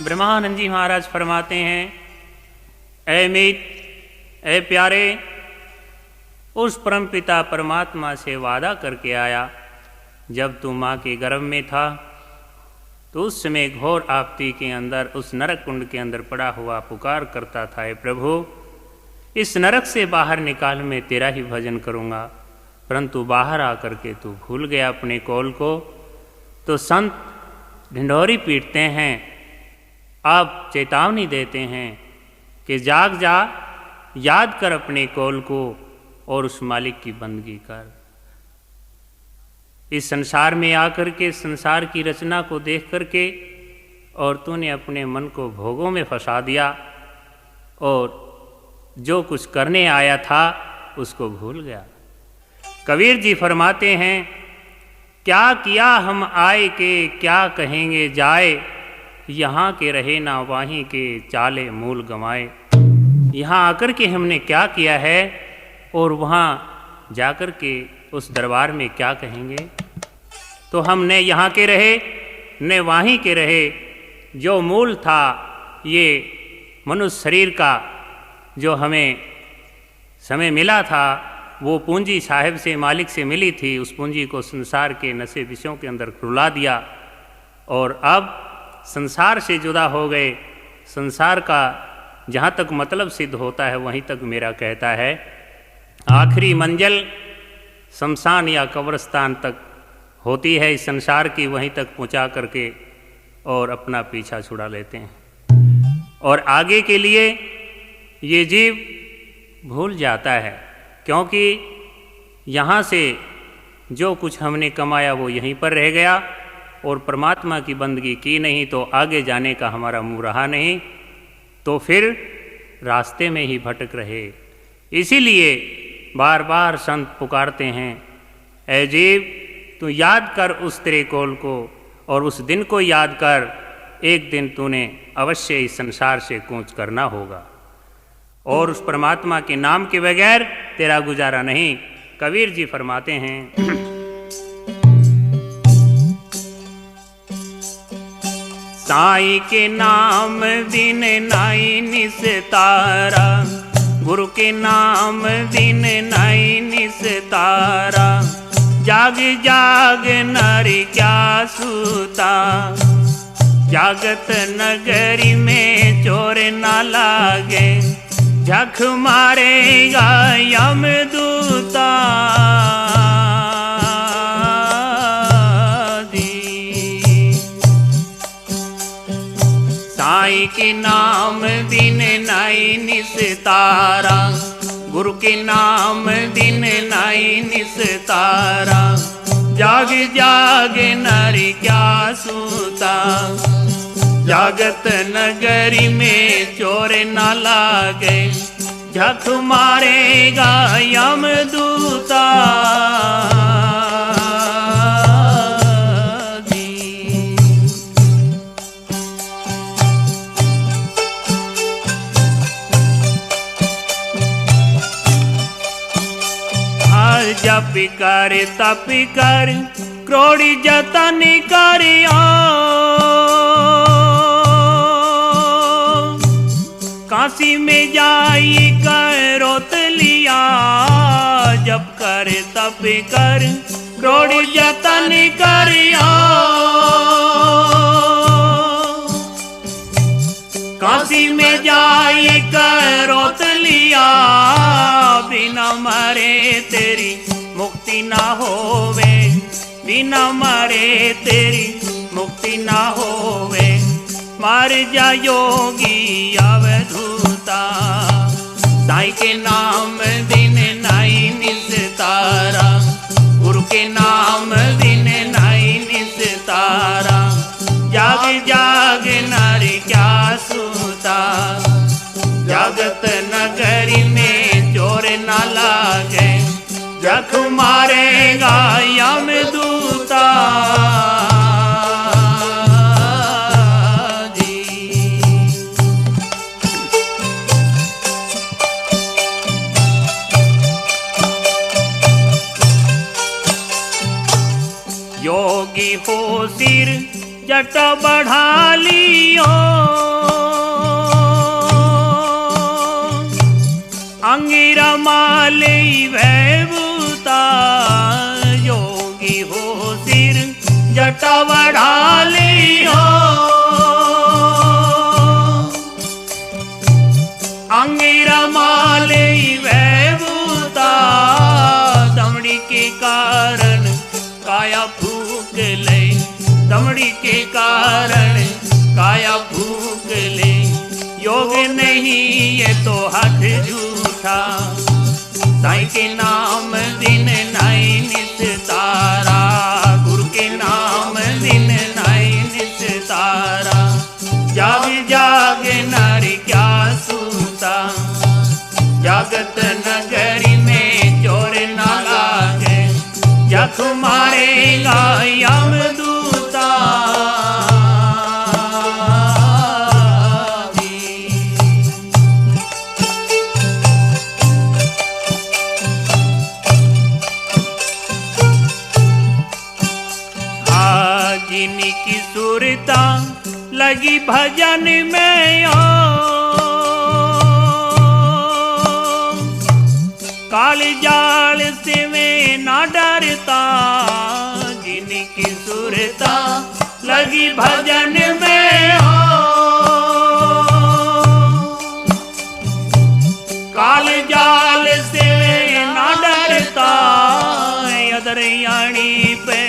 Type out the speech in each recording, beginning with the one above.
ब्रह्मानंद जी महाराज फरमाते हैं, ऐ मीत, ऐ प्यारे, उस परमपिता परमात्मा से वादा करके आया। जब तू माँ के गर्भ में था तो उस समय घोर आपत्ति के अंदर उस नरक कुंड के अंदर पड़ा हुआ पुकार करता था, हे प्रभु इस नरक से बाहर निकाल, मैं तेरा ही भजन करूँगा। परंतु बाहर आकर के तू भूल गया अपने कौल को। तो संत ढिंढोरी पीटते हैं, आप चेतावनी देते हैं कि जाग जा, याद कर अपने कौल को और उस मालिक की बंदगी कर। इस संसार में आकर के संसार की रचना को देख करके और तूने अपने मन को भोगों में फंसा दिया और जो कुछ करने आया था उसको भूल गया। कबीर जी फरमाते हैं, क्या किया हम आए के, क्या कहेंगे जाए, यहाँ के रहे ना वाहीं के, चाले मूल गंवाए। यहाँ आकर के हमने क्या किया है और वहाँ जाकर के उस दरबार में क्या कहेंगे। तो हम न यहाँ के रहे न वाहीं के रहे। जो मूल था ये मनुष्य शरीर का, जो हमें समय मिला था, वो पूंजी साहिब से, मालिक से मिली थी। उस पूंजी को संसार के नशे विषयों के अंदर रुला दिया और अब संसार से जुदा हो गए। संसार का जहाँ तक मतलब सिद्ध होता है वहीं तक मेरा कहता है आखिरी मंजिल शमशान या कब्रिस्तान तक होती है इस संसार की, वहीं तक पहुँचा करके और अपना पीछा छुड़ा लेते हैं और आगे के लिए ये जीव भूल जाता है, क्योंकि यहाँ से जो कुछ हमने कमाया वो यहीं पर रह गया और परमात्मा की बंदगी की नहीं तो आगे जाने का हमारा मुँह रहा नहीं, तो फिर रास्ते में ही भटक रहे। इसीलिए बार बार संत पुकारते हैं, ऐ जीव तू याद कर उस तेरे कौल को और उस दिन को याद कर, एक दिन तूने अवश्य इस संसार से कूच करना होगा और उस परमात्मा के नाम के बगैर तेरा गुजारा नहीं। कबीर जी फरमाते हैं, साईं के नाम बिन नाई निस्तारा, गुरु के नाम बिन नाई निस्तारा। जाग जाग नारी क्या सूता, जागत नगरी में चोर ना लागे, झक मारेगा यमदूता। साईं के नाम बिन नाई निस्तारा, गुरु के नाम बिन नाई निस्तारा। जाग जाग नारी क्या सूता, जागत नगरी में चोर ना लागे, झक मारेगा यमदूता। जप कर तप कर क्रोड़ी जतन करिया, काशी में जाई कर रोत लिया। जप कर तप कर क्रोड़ी जतन करिया, काशी में जाई कर रोत लिया। बिना मरे तेरी मुक्ति ना होवे, बिना मरे तेरी मुक्ति ना होवे। मार जा योगी अवधूता, साईं के नाम बिन नाई निस्तारा, गुरु के नाम बिन नाई निस्तारा। जाग जाग नारी क्या सूता, जागत नगरी में चोर ना लागे, झक मारेगा यमदूता। योगी हो सिर जट बढ़ा लियो अंगिरा माले भैभूता योगी हो सिर जट बढ़ा लियो अंगिरा माले भैभूता दमड़ी के कारण काया फूक ले दमड़ी के कारण काया फूक ले योग नहीं ये तो हाथ झूठा साईं के नाम दिन नाई नित तारा गुरु के नाम दिन नाई नित तारा जाग जाग नारी क्या सूता जागत नगरी में चोर ना लागे जख मारेगा यमदूता जिनकी सुरता लगी भजन में काल जाल से मैं ना डरता जिनकी सुरता लगी भजन में काल जाल से ना डरता अदरयाणी पे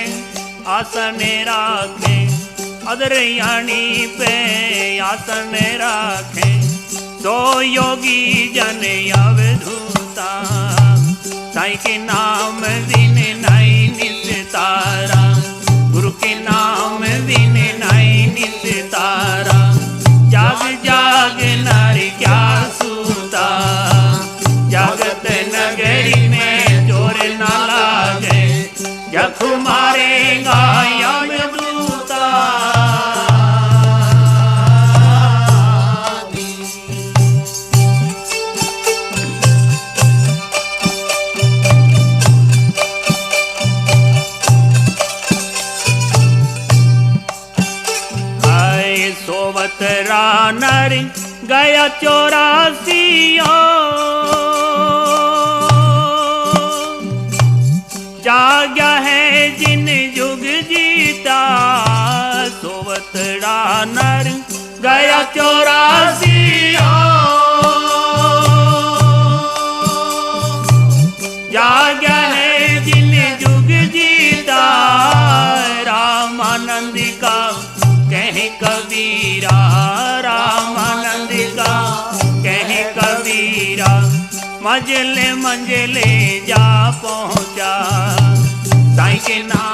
आसन राखे अदरयाणी पे आसन राखे तो योगी जन अवधूता साईं के नाम दिन नाई नित तारा गुरु के नाम दिन नाई नित तारा जाग जाग नारी क्या सूता जागत नगरी में चोर ना लागे जख मारेगा यमदूता आए सोवत रानर गया 84 जाग्या है जिन जुग जीता सोवत रानर गया 84 जाग्या है जिन जुग जीता रामानंद का कहे कबीरा रामानंद का कहे कबीरा मंजिले मंजिले जा पहुंचा साईं के नाम